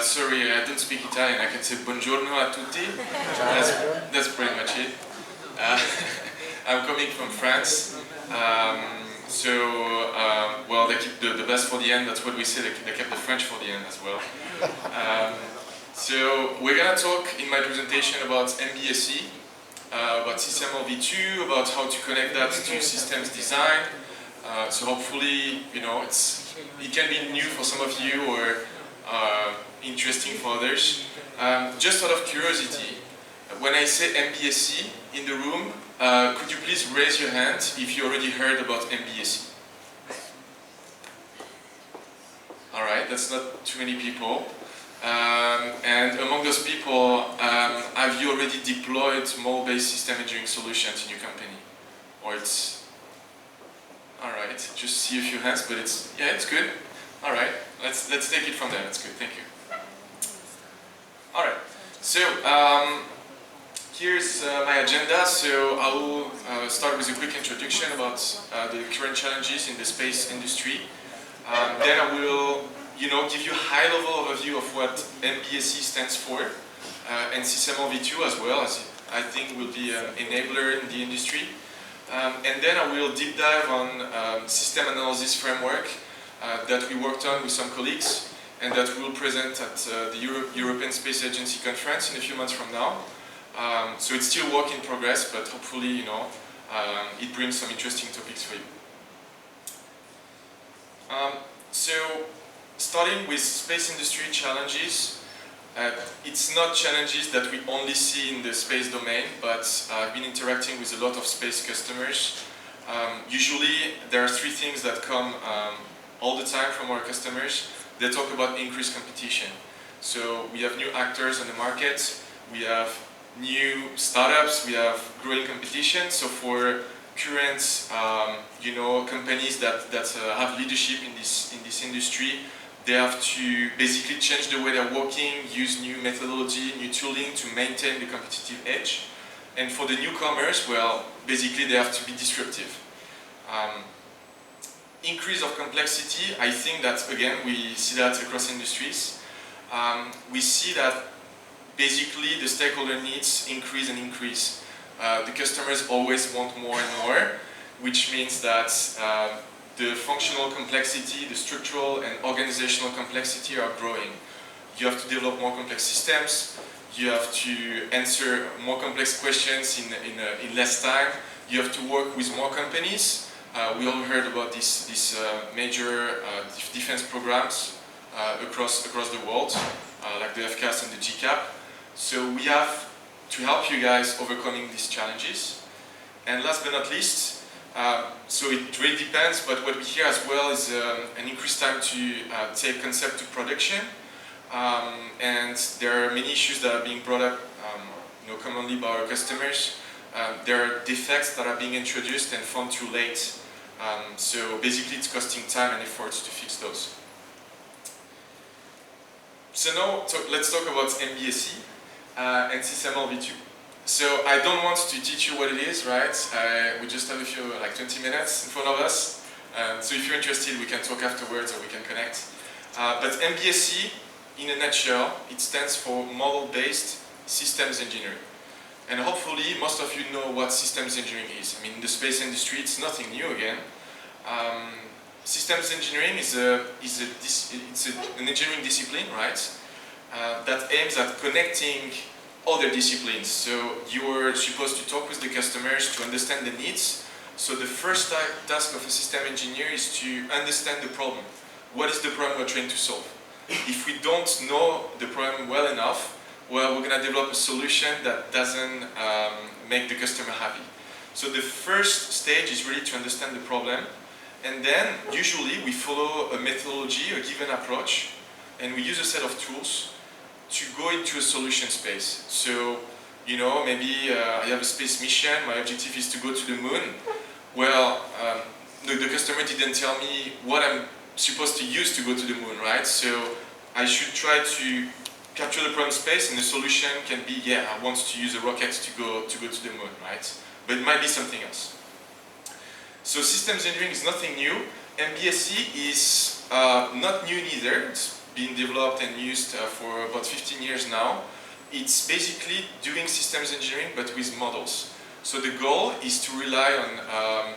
Sorry, I don't speak Italian. I can say buongiorno a tutti. That's pretty much it. I'm coming from France. Well, they keep the best for the end. That's what we say. They kept the French for the end as well. So we're gonna talk in my presentation about MBSE, about system V2, about how to connect that to systems design. So hopefully, you know, it can be new for some of you or interesting for others. Just out of curiosity, when I say MBSE in the room, could you please raise your hand if you already heard about MBSE? Alright, that's not too many people. And among those people, have you already deployed mole-based system engineering solutions in your company? Or it's... Alright, just see a few hands, but it's good. Alright, let's take it from there, that's good, thank you. Alright, so here's my agenda. So I will start with a quick introduction about the current challenges in the space industry. Then I will, give you a high-level overview of what MBSE stands for, and System V2 as well, as I think will be an enabler in the industry. And then I will deep dive on system analysis framework that we worked on with some colleagues, and that we will present at the European Space Agency conference in a few months from now. So it's still work in progress, but hopefully, it brings some interesting topics for you. So, starting with space industry challenges, it's not challenges that we only see in the space domain, but I've been interacting with a lot of space customers. Usually, there are three things that come all the time from our customers. They talk about increased competition. So we have new actors on the market, we have new startups, we have growing competition. So for current, companies that have leadership in this industry, they have to basically change the way they're working, use new methodology, new tooling to maintain the competitive edge. And for the newcomers, well, basically they have to be disruptive. Increase of complexity, I think that, again, we see that across industries. We see that basically the stakeholder needs increase and increase. The customers always want more and more, which means that the functional complexity, the structural and organizational complexity are growing. You have to develop more complex systems, you have to answer more complex questions in less time, you have to work with more companies. We all heard about these major defense programs across the world, like the AFCEA and the GCAP. So we have to help you guys overcoming these challenges. And last but not least, so it really depends, but what we hear as well is an increased time to take concept to production. And there are many issues that are being brought up commonly by our customers. There are defects that are being introduced and found too late. So basically it's costing time and effort to fix those. So now let's talk about MBSE and System V2. So I don't want to teach you what it is, right? We just have a few, like 20 minutes in front of us. So if you're interested, we can talk afterwards or we can connect. But MBSE, in a nutshell, it stands for Model-Based Systems Engineering. And hopefully, most of you know what systems engineering is. I mean, in the space industry, it's nothing new again. Systems engineering is an engineering discipline, right? That aims at connecting other disciplines. So you're supposed to talk with the customers to understand the needs. So the first task of a system engineer is to understand the problem. What is the problem we're trying to solve? If we don't know the problem well enough, well, we're going to develop a solution that doesn't make the customer happy. So the first stage is really to understand the problem, and then usually we follow a methodology, a given approach, and we use a set of tools to go into a solution space. So, maybe I have a space mission, my objective is to go to the moon. Well, the customer didn't tell me what I'm supposed to use to go to the moon, right? So I should try to capture the problem space, and the solution can be, I want to use a rocket to go to the moon, right? But it might be something else. So systems engineering is nothing new. MBSE is not new neither. It's been developed and used for about 15 years now. It's basically doing systems engineering but with models. So the goal is to rely on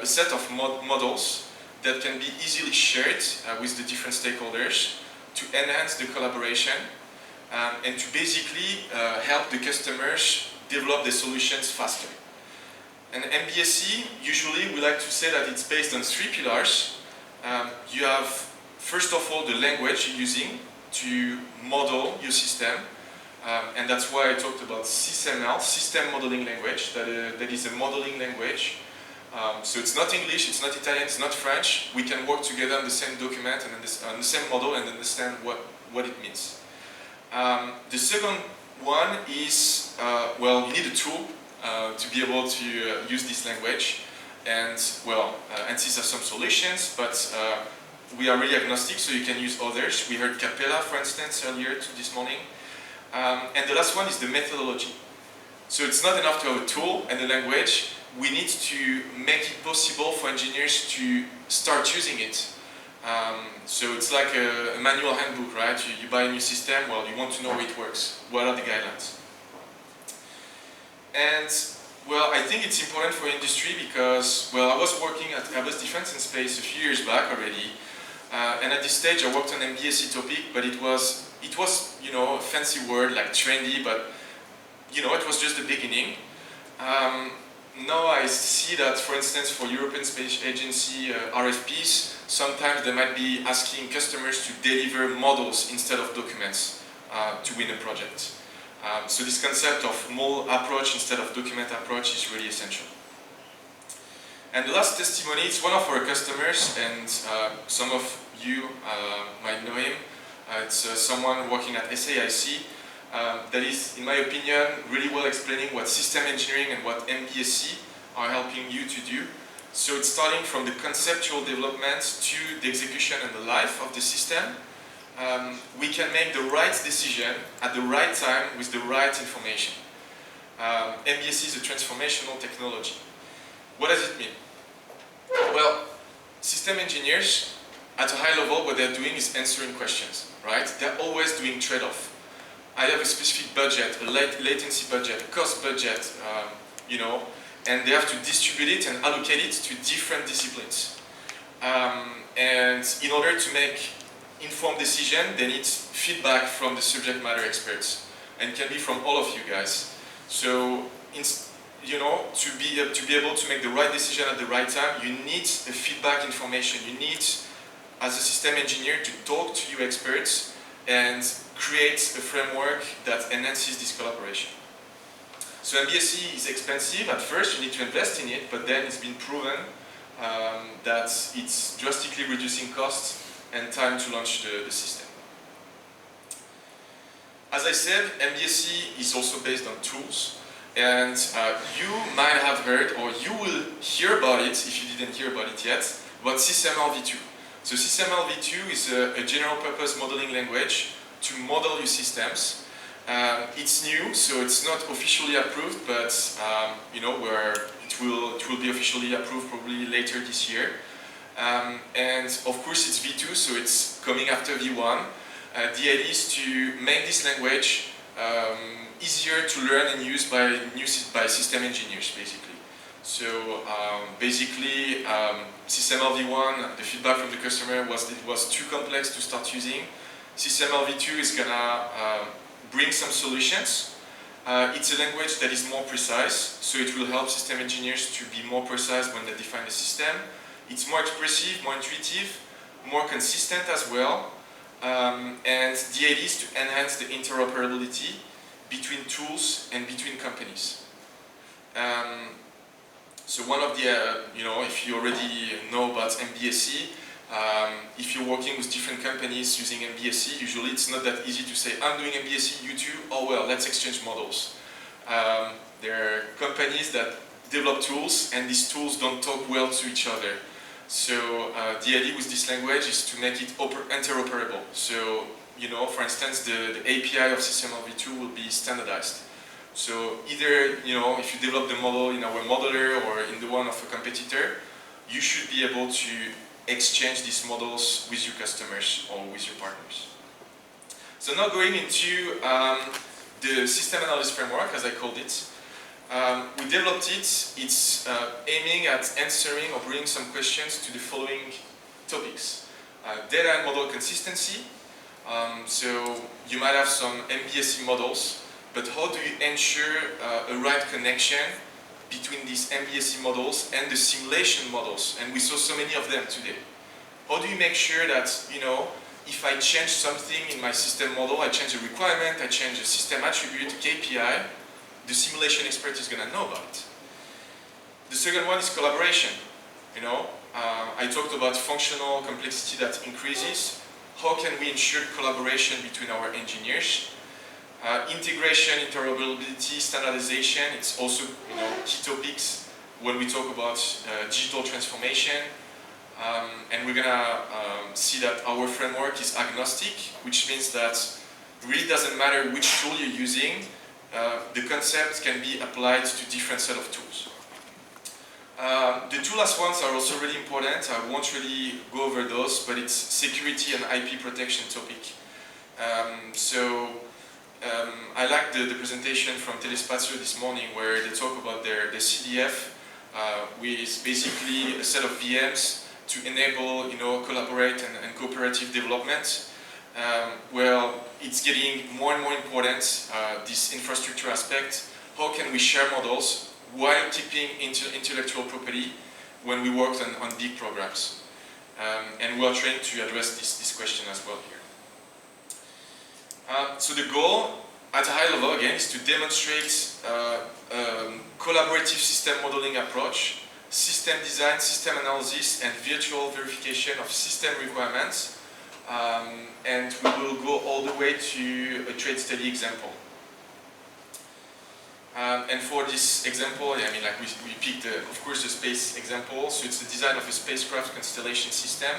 a set of models that can be easily shared with the different stakeholders to enhance the collaboration and to basically help the customers develop the solutions faster. And MBSE, usually we like to say that it's based on 3 pillars. You have, first of all, the language you're using to model your system. And that's why I talked about SysML, System Modeling Language, that is a modeling language. So it's not English, it's not Italian, it's not French. We can work together on the same document and on the same model and understand what it means. The second one is, well, you need a tool to be able to use this language. And, well, ANSYS has some solutions, but we are really agnostic, so you can use others. We heard Capitolo, for instance, earlier this morning. And the last one is the methodology. So it's not enough to have a tool and a language. We need to make it possible for engineers to start using it. So it's like a manual handbook, right? You buy a new system, well, you want to know how it works. What are the guidelines? And, well, I think it's important for industry because, well, I was working at Airbus Defence and Space a few years back already. And at this stage I worked on MBSE topic, but it was, you know, a fancy word like trendy, but, you know, it was just the beginning. Now I see that, for instance, for European Space Agency RFPs, sometimes they might be asking customers to deliver models instead of documents to win a project. So this concept of model approach instead of document approach is really essential. And the last testimony, it's one of our customers, and some of you might know him. It's someone working at SAIC that is, in my opinion, really well explaining what system engineering and what MBSE are helping you to do. So it's starting from the conceptual development to the execution and the life of the system. We can make the right decision at the right time with the right information. MBSE is a transformational technology. What does it mean? Well, system engineers, at a high level, what they're doing is answering questions, right? They're always doing trade-off. I have a specific budget, a latency budget, a cost budget, you know, and they have to distribute it and allocate it to different disciplines. And in order to make informed decision, they need feedback from the subject matter experts, and can be from all of you guys. So, you know, to be able to make the right decision at the right time, you need a feedback information. You need, as a system engineer, to talk to your experts and create a framework that enhances this collaboration. So MBSE is expensive. At first you need to invest in it, but then it's been proven that it's drastically reducing costs and time to launch the system. As I said, MBSE is also based on tools. And you might have heard, or you will hear about it, if you didn't hear about it yet, about SysML v2. So SysML v2 is a general purpose modeling language to model your systems. It's new, so it's not officially approved, but you know, it will be officially approved probably later this year. And of course it's v2, so it's coming after v1. The idea is to make this language easier to learn and use by system engineers, basically. So basically, SysML v1, the feedback from the customer was it was too complex to start using. SysML v2 is gonna bring some solutions. It's a language that is more precise, so it will help system engineers to be more precise when they define the system. It's more expressive, more intuitive, more consistent as well. And the idea is to enhance the interoperability between tools and between companies. So one of the, you know, if you already know about MBSE, if you're working with different companies using MBSE, usually it's not that easy to say, I'm doing MBSE, you too, oh well, let's exchange models. There are companies that develop tools, and these tools don't talk well to each other. So the idea with this language is to make it interoperable. So, you know, for instance, the API of SysML v2 will be standardized. So either, you know, if you develop the model in our modeler or in the one of a competitor, you should be able to exchange these models with your customers or with your partners. So now going into the system analysis framework, as I called it. We developed it. It's aiming at answering or bringing some questions to the following topics. Data and model consistency. So you might have some MBSE models, but how do you ensure a right connection between these MBSE models and the simulation models? And we saw so many of them today. How do you make sure that, you know, if I change something in my system model, I change a requirement, I change a system attribute, KPI, the simulation expert is going to know about it. The second one is collaboration. You know, I talked about functional complexity that increases. How can we ensure collaboration between our engineers? Integration, interoperability, standardization, it's also, you know, key topics when we talk about digital transformation. And we're gonna see that our framework is agnostic, which means that it really doesn't matter which tool you're using, the concept can be applied to different set of tools. The two last ones are also really important. I won't really go over those, but it's security and IP protection topic. I like the presentation from Telespazio this morning where they talk about their CDF, with basically a set of VMs to enable, you know, collaborate and cooperative development. Well, it's getting more and more important, this infrastructure aspect. How can we share models while keeping intellectual property when we work on big programs? And we are trying to address this question as well here. So the goal, at a high level again, is to demonstrate collaborative system modeling approach, system design, system analysis, and virtual verification of system requirements. And we will go all the way to a trade study example. And for this example, I mean, like we picked, of course, the space example. So it's the design of a spacecraft constellation system.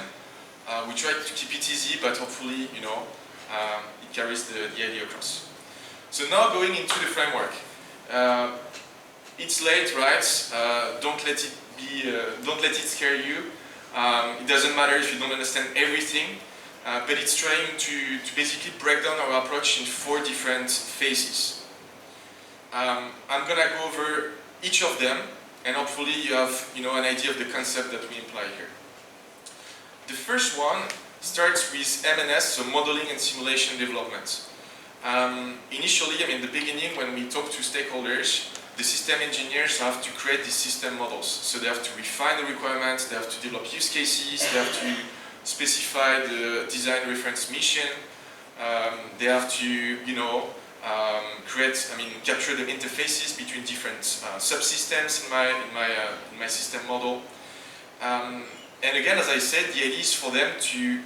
We tried to keep it easy, but hopefully, you know, it carries the idea across. So now going into the framework. It's late, right? Don't let it scare you. It doesn't matter if you don't understand everything, but it's trying to basically break down our approach in 4 different phases. I'm gonna go over each of them, and hopefully you have, you know, an idea of the concept that we imply here. The first one starts with M&S, so modeling and simulation development. Initially, I mean, in the beginning, when we talk to stakeholders, the system engineers have to create these system models. So they have to refine the requirements, they have to develop use cases, they have to specify the design reference mission, they have to, you know, capture the interfaces between different subsystems in my system model. And again, as I said, the idea is for them to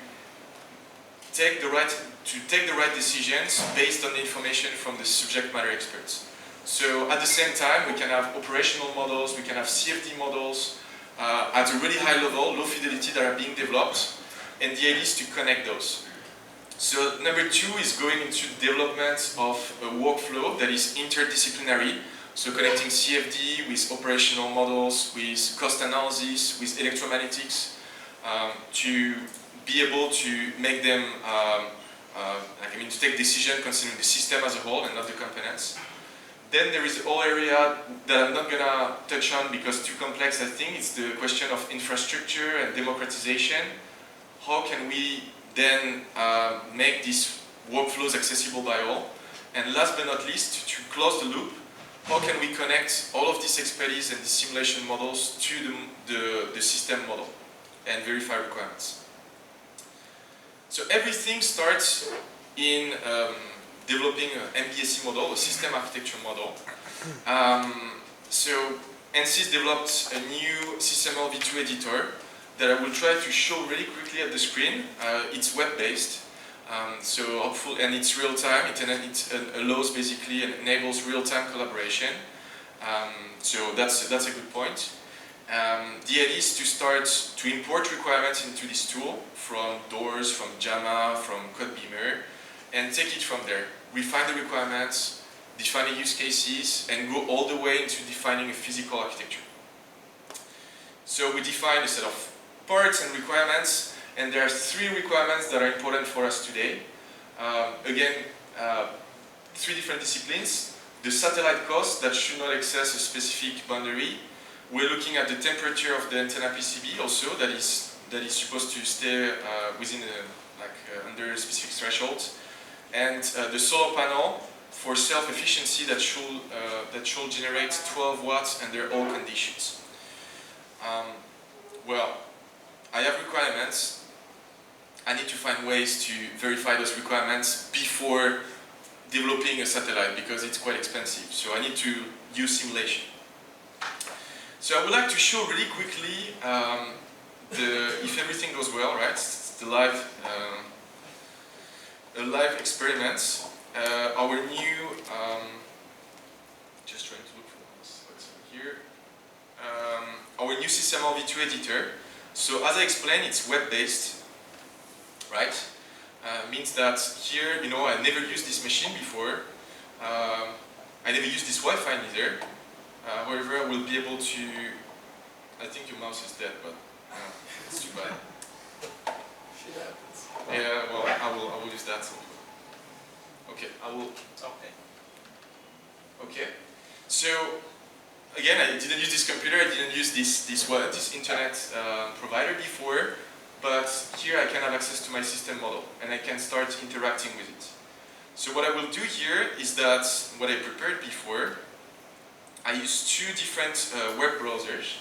take the right decisions based on the information from the subject matter experts. So at the same time, we can have operational models, we can have CFD models at a really high level, low fidelity, that are being developed, and the idea is to connect those. So number 2 is going into the development of a workflow that is interdisciplinary, so connecting CFD with operational models, with cost analysis, with electromagnetics, to be able to make them, to take decision considering the system as a whole and not the components. Then there is a whole area that I'm not gonna touch on because it's too complex, I think. It's the question of infrastructure and democratization. How can we then make these workflows accessible by all? And last but not least, to close the loop, how can we connect all of this expertise and the simulation models to the system model and verify requirements? So everything starts in developing an MBSE model, a system architecture model. So ANSYS developed a new SysML v2 editor that I will try to show really quickly at the screen. It's web-based, so hopefully, and it's real-time. It allows basically and enables real-time collaboration. So that's a good point. The idea is to start to import requirements into this tool from Doors, from JAMA, from Codebeamer, and take it from there. Refine the requirements, define the use cases, and go all the way into defining a physical architecture. So we define a set of parts and requirements, and there are 3 requirements that are important for us today. Again, 3 different disciplines. The satellite cost that should not excess a specific boundary. We're looking at the temperature of the antenna PCB also, that is supposed to stay within under a specific threshold. And the solar panel for self-efficiency that should generate 12 watts under all conditions. Well, I have requirements. I need to find ways to verify those requirements before developing a satellite because it's quite expensive. So I need to use simulation. So I would like to show really quickly if everything goes well, right? It's the live experiment. Our new just trying to look for what's here. Our new system V2 editor. So as I explained, it's web-based, right? Means that here, I never used this machine before. I never used this Wi-Fi either. However, I will be able to. I think your mouse is dead, but it's too bad. Shit happens. Yeah, well, I will use that. Okay, I will. Okay. Okay. So again, I didn't use this computer. I didn't use this internet provider before. But here I can have access to my system model and I can start interacting with it. So what I will do here is that what I prepared before, I use 2 different web browsers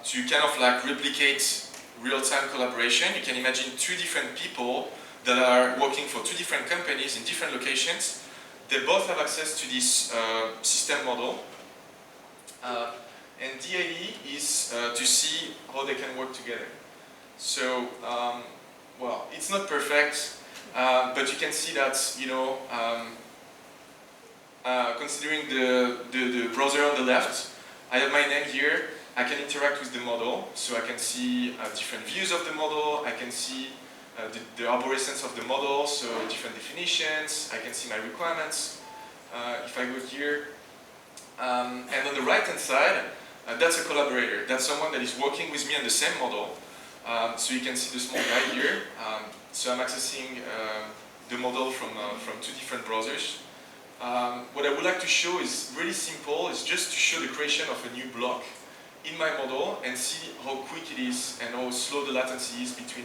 to kind of replicate real-time collaboration. You can imagine 2 different people that are working for 2 different companies in different locations. They both have access to this system model. And the idea is to see how they can work together. So, well, it's not perfect, but you can see that, considering the browser on the left, I have my name here, I can interact with the model, so I can see different views of the model, I can see the arborescence of the model, so different definitions, I can see my requirements. If I go here, and on the right hand side, that's a collaborator, that's someone that is working with me on the same model. So you can see the small guy here. So I'm accessing the model from 2 different browsers. What I would like to show is really simple. It's just to show the creation of a new block in my model and see how quick it is and how slow the latency is between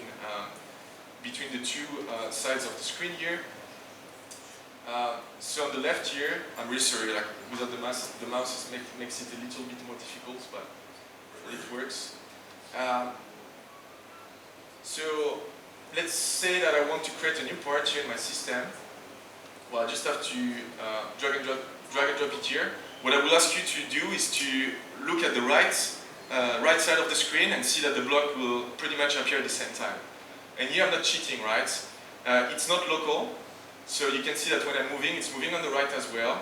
the 2 sides of the screen here. So on the left here, I'm really sorry, without the mouse makes it a little bit more difficult, but it works. So let's say that I want to create a new part here in my system. Well, I just have to drag and drop it here. What I will ask you to do is to look at the right side of the screen and see that the block will pretty much appear at the same time. And here I'm not cheating, right? It's not local, so you can see that when I'm moving, it's moving on the right as well.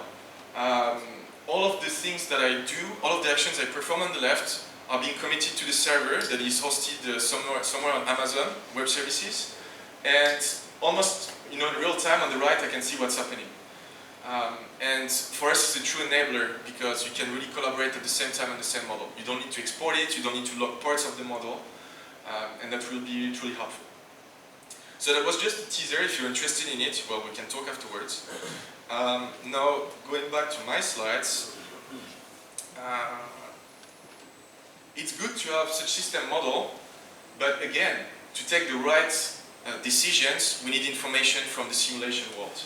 All of the things that I do, all of the actions I perform on the left are being committed to the server that is hosted somewhere on Amazon Web Services. And almost in real time on the right I can see what's happening. And for us it's a true enabler because you can really collaborate at the same time on the same model. You don't need to export it, you don't need to log parts of the model, and that will be truly helpful. So that was just a teaser. If you're interested in it, well, we can talk afterwards. Now, going back to my slides, it's good to have such system model, but again, to take the right decisions, we need information from the simulation world.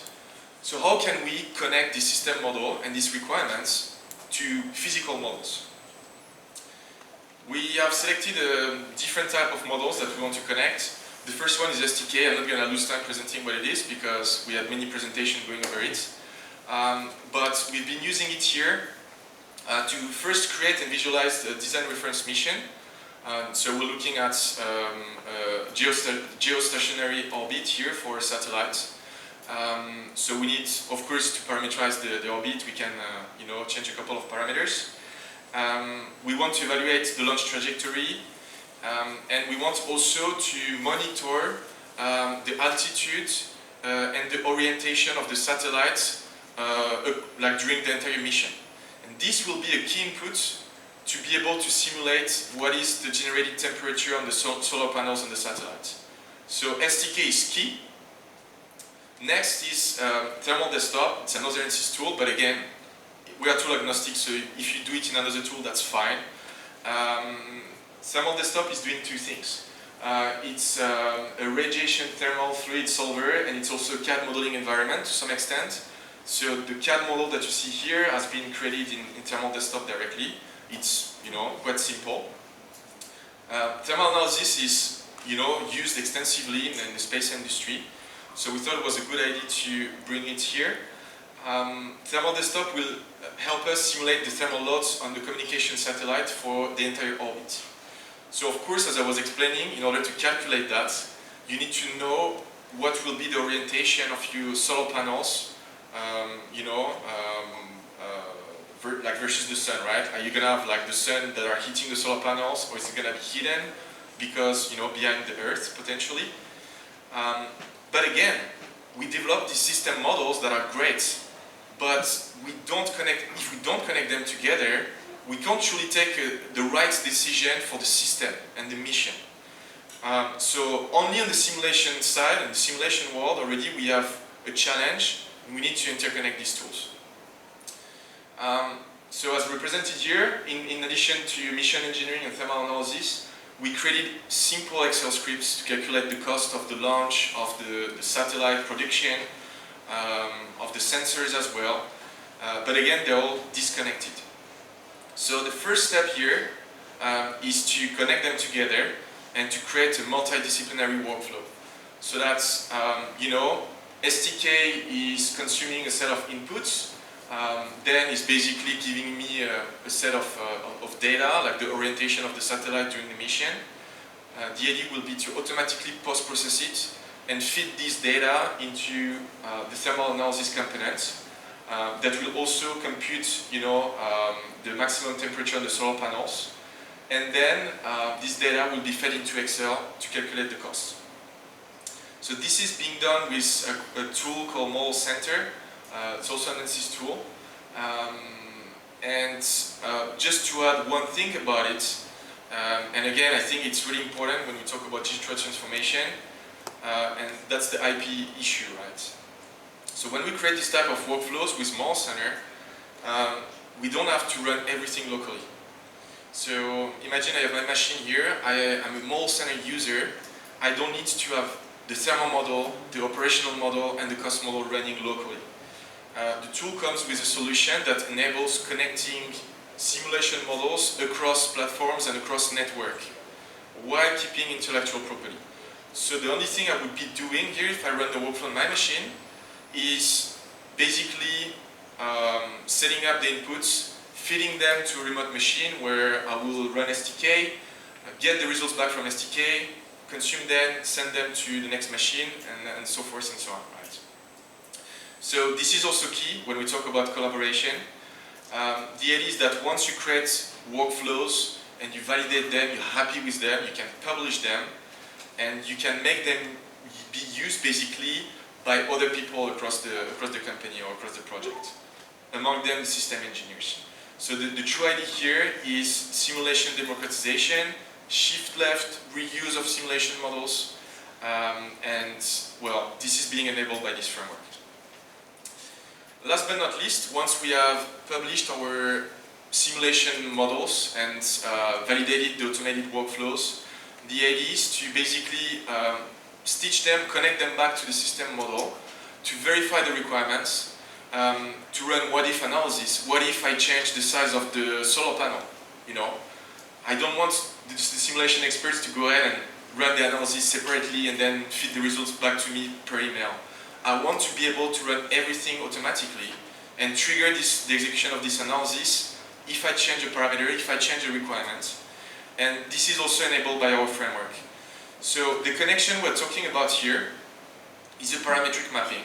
So how can we connect this system model and these requirements to physical models? We have selected different type of models that we want to connect. The first one is STK. I'm not going to lose time presenting what it is because we had many presentations going over it. But we've been using it here to first create and visualize the design reference mission. So we're looking at geostationary orbit here for satellites. So we need, of course, to parameterize the orbit. We can, change a couple of parameters. We want to evaluate the launch trajectory, and we want also to monitor the altitude and the orientation of the satellite, like during the entire mission. And this will be a key input to be able to simulate what is the generated temperature on the solar panels on the satellite. So STK is key. Next is thermal desktop. It's another ANSYS tool, but again, we are tool agnostic, so if you do it in another tool, that's fine. Thermal desktop is doing two things. It's a radiation thermal fluid solver, and it's also a CAD modeling environment to some extent. So the CAD model that you see here has been created in thermal desktop directly. It's quite simple. Thermal analysis is used extensively in the space industry. So we thought it was a good idea to bring it here. Thermal desktop will help us simulate the thermal loads on the communication satellite for the entire orbit. So of course, as I was explaining, in order to calculate that, you need to know what will be the orientation of your solar panels, like versus the sun, right? Are you gonna have like the sun that are hitting the solar panels, or is it gonna be hidden because behind the Earth potentially? But again, we developed these system models that are great, but if we don't connect them together, we can't truly take the right decision for the system and the mission. So only on the simulation side, in the simulation world already, we have a challenge, and we need to interconnect these tools. So as represented here, in addition to mission engineering and thermal analysis, we created simple Excel scripts to calculate the cost of the launch, of the satellite production, of the sensors as well. But again, they're all disconnected. So the first step here is to connect them together and to create a multidisciplinary workflow. So that's, STK is consuming a set of inputs, then it's basically giving me a set of data, like the orientation of the satellite during the mission. The idea will be to automatically post-process it and feed this data into the thermal analysis component that will also compute, the maximum temperature on the solar panels. And then this data will be fed into Excel to calculate the cost. So this is being done with a tool called Model Center. It's also an ANSYS tool. Just to add one thing about it, and again, I think it's really important when we talk about digital transformation, and that's the IP issue, right? So when we create this type of workflows with Model Center, we don't have to run everything locally. So imagine I have my machine here, I'm a Model Center user, I don't need to have the thermal model, the operational model, and the cost model running locally. The tool comes with a solution that enables connecting simulation models across platforms and across network while keeping intellectual property. So the only thing I would be doing here if I run the workflow on my machine is basically setting up the inputs, feeding them to a remote machine where I will run STK, get the results back from STK, consume them, send them to the next machine, and so forth and so on, right? So this is also key when we talk about collaboration. The idea is that once you create workflows and you validate them, you're happy with them, you can publish them, and you can make them be used basically by other people across the company or across the project, among them the system engineers. So the true idea here is simulation democratization, shift left, reuse of simulation models, and well, this is being enabled by this framework. Last but not least, once we have published our simulation models and validated the automated workflows, the idea is to basically stitch them, connect them back to the system model, to verify the requirements, to run what-if analysis. What if I change the size of the solar panel? I don't want the simulation experts to go ahead and run the analysis separately and then feed the results back to me per email. I want to be able to run everything automatically and trigger the execution of this analysis if I change a parameter, if I change a requirement. And this is also enabled by our framework. So the connection we're talking about here is a parametric mapping.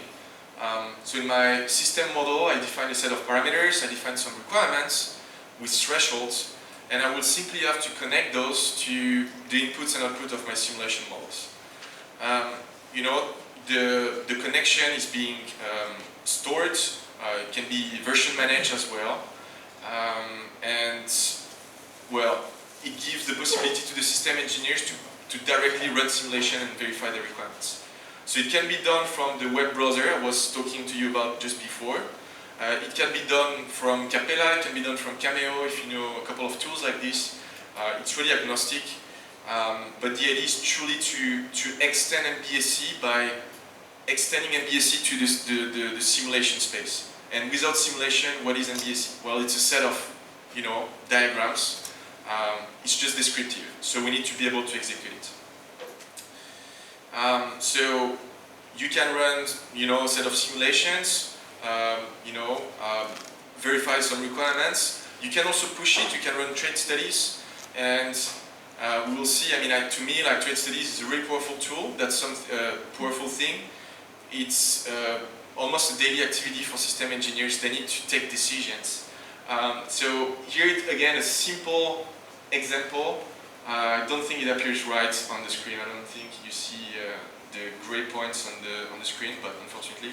So in my system model, I define a set of parameters, I define some requirements with thresholds, and I will simply have to connect those to the inputs and output of my simulation models. The connection is being stored, it can be version managed as well, and well, it gives the possibility to the system engineers to directly run simulation and verify the requirements. So it can be done from the web browser I was talking to you about just before. It can be done from Capitolo, it can be done from Cameo if you know a couple of tools like this. It's really agnostic, but the idea is truly to extend MBSE by extending MBSE to the simulation space. And without simulation, what is MBSE? Well, it's a set of diagrams. It's just descriptive, so we need to be able to execute it. So you can run a set of simulations, verify some requirements. You can also push it, you can run trade studies, and we will see, to me, trade studies is a really powerful tool. That's some powerful thing. It's almost a daily activity for system engineers. They need to take decisions. So here, again, a simple example. I don't think it appears right on the screen. I don't think you see the gray points on the screen, but unfortunately.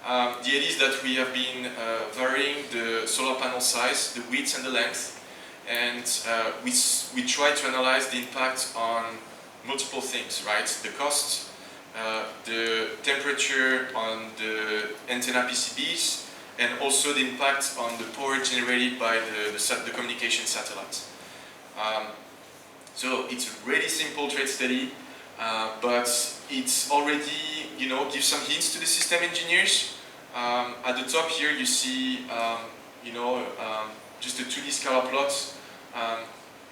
The idea is that we have been varying the solar panel size, the width and the length, and we try to analyze the impact on multiple things, right? The cost, the temperature on the antenna PCBs, and also the impact on the power generated by the communication satellite. So it's a really simple trade study, but it's already, gives some hints to the system engineers. At the top here you see, just a 2D scalar plot,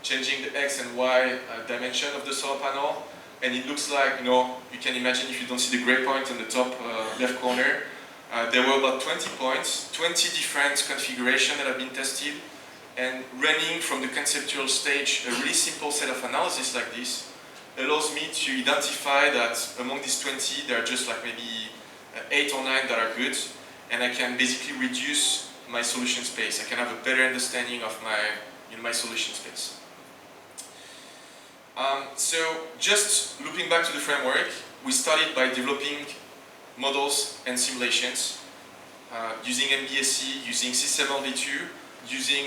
changing the X and Y dimension of the solar panel. And it looks like, you can imagine if you don't see the gray point on the top left corner, there were about 20 points, 20 different configurations that have been tested. And running from the conceptual stage, a really simple set of analysis like this allows me to identify that among these 20, there are just maybe 8 or 9 that are good, and I can basically reduce my solution space. I can have a better understanding of my solution space. So just looping back to the framework, we started by developing models and simulations using MBSE, using SysML v2, using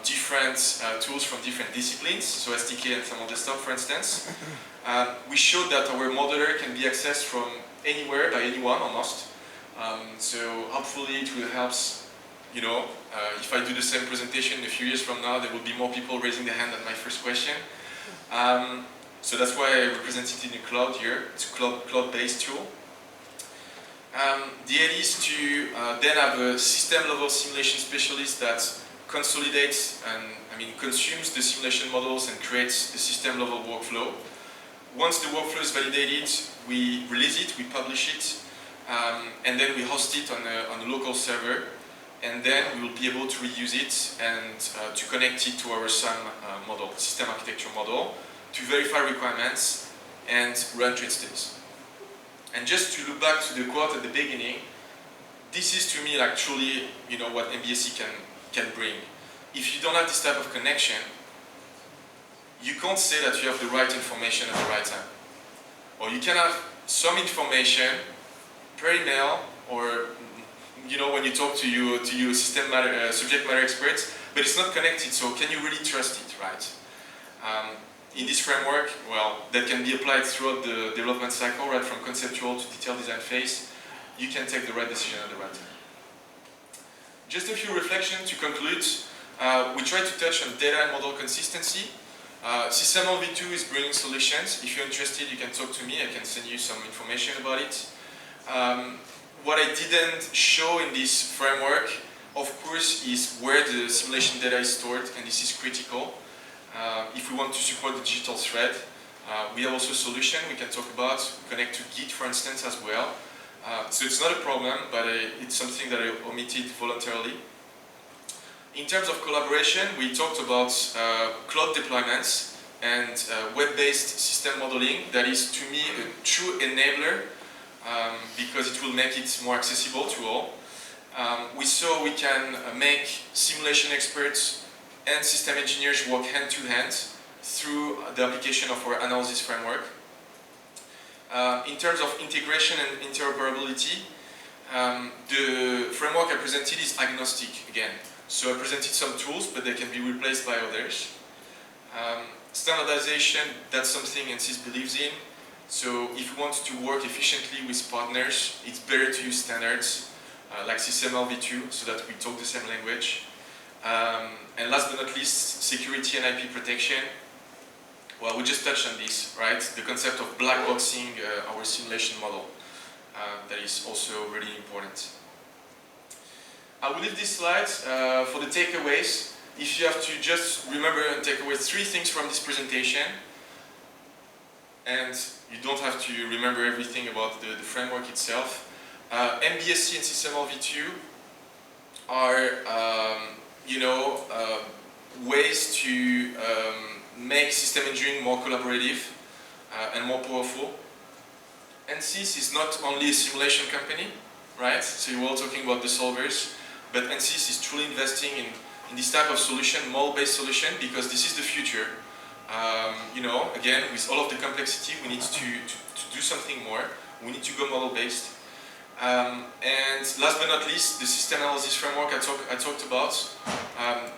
different tools from different disciplines, so STK and thermal desktop, for instance. We showed that our modeler can be accessed from anywhere by anyone almost. So hopefully it will help. If I do the same presentation in a few years from now, there will be more people raising their hand at my first question. So that's why I represent it in the cloud here. It's a cloud-based tool. The idea is to then have a system-level simulation specialist that consolidates and consumes the simulation models and creates the system-level workflow. Once the workflow is validated, we release it, we publish it, and then we host it on a local server, and then we will be able to reuse it and to connect it to our SAM model, system architecture model, to verify requirements and run trade studies. And just to look back to the quote at the beginning, this is to me truly what MBSE can bring. If you don't have this type of connection, you can't say that you have the right information at the right time. Or you can have some information per email or when you talk to your subject matter experts, but it's not connected, so can you really trust it, right? In this framework, that can be applied throughout the development cycle, right from conceptual to detailed design phase. You can take the right decision at the right time. Just a few reflections to conclude. We try to touch on data and model consistency. SysML v2 is bringing solutions. If you're interested, you can talk to me. I can send you some information about it. What I didn't show in this framework, of course, is where the simulation data is stored, and this is critical. If we want to support the digital thread, we have also a solution we can talk about, connect to Git, for instance, as well. So it's not a problem, but it's something that I omitted voluntarily. In terms of collaboration, we talked about cloud deployments and web-based system modeling. That is, to me, a true enabler because it will make it more accessible to all. We saw we can make simulation experts and system engineers work hand-to-hand through the application of our analysis framework. In terms of integration and interoperability, the framework I presented is agnostic again. So I presented some tools, but they can be replaced by others. Standardization, that's something ANSYS believes in. So if you want to work efficiently with partners, it's better to use standards like SysML v2 so that we talk the same language. And last but not least, security and IP protection. Well, we just touched on this, right? The concept of black boxing our simulation model. That is also really important. I will leave this slide for the takeaways. If you have to just remember and take away 3 things from this presentation, and you don't have to remember everything about the framework itself, MBSC and SysML v2 are, ways to make system engineering more collaborative and more powerful. ANSYS is not only a simulation company, right? So you were all talking about the solvers, but ANSYS is truly investing in this type of solution, model-based solution, because this is the future. Again, with all of the complexity, we need to do something more. We need to go model-based. And last but not least, the system analysis framework I talked about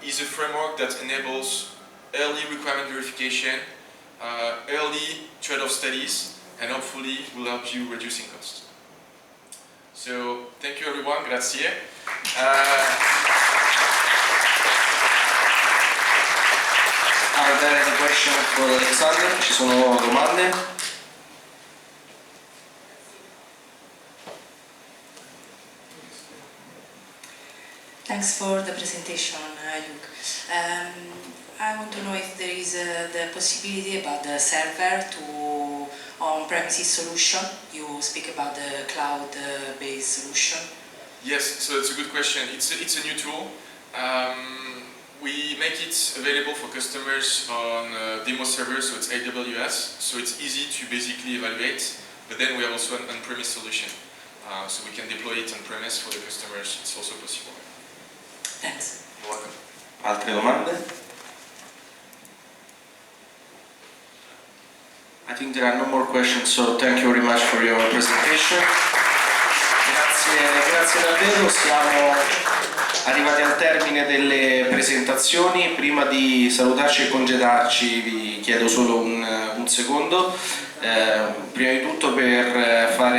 is a framework that enables early requirement verification, early trade-off studies, and hopefully will help you reducing costs. So, thank you everyone, grazie. Are there any questions for Alexander? Ci sono domande? Thanks for the presentation, Luke. I want to know if there is the possibility about the server to on-premises solution. You speak about the cloud-based solution. Yes, so it's a good question. It's a new tool. We make it available for customers on demo servers, so it's AWS, so it's easy to basically evaluate, but then we have also an on-premise solution. So we can deploy it on-premise for the customers, it's also possible. Thanks. You're welcome. Altre domande? I think there are no more questions, so thank you very much for your presentation. Grazie davvero, siamo arrivati al termine delle presentazioni. Prima di salutarci e congedarci vi chiedo solo un secondo, prima di tutto per fare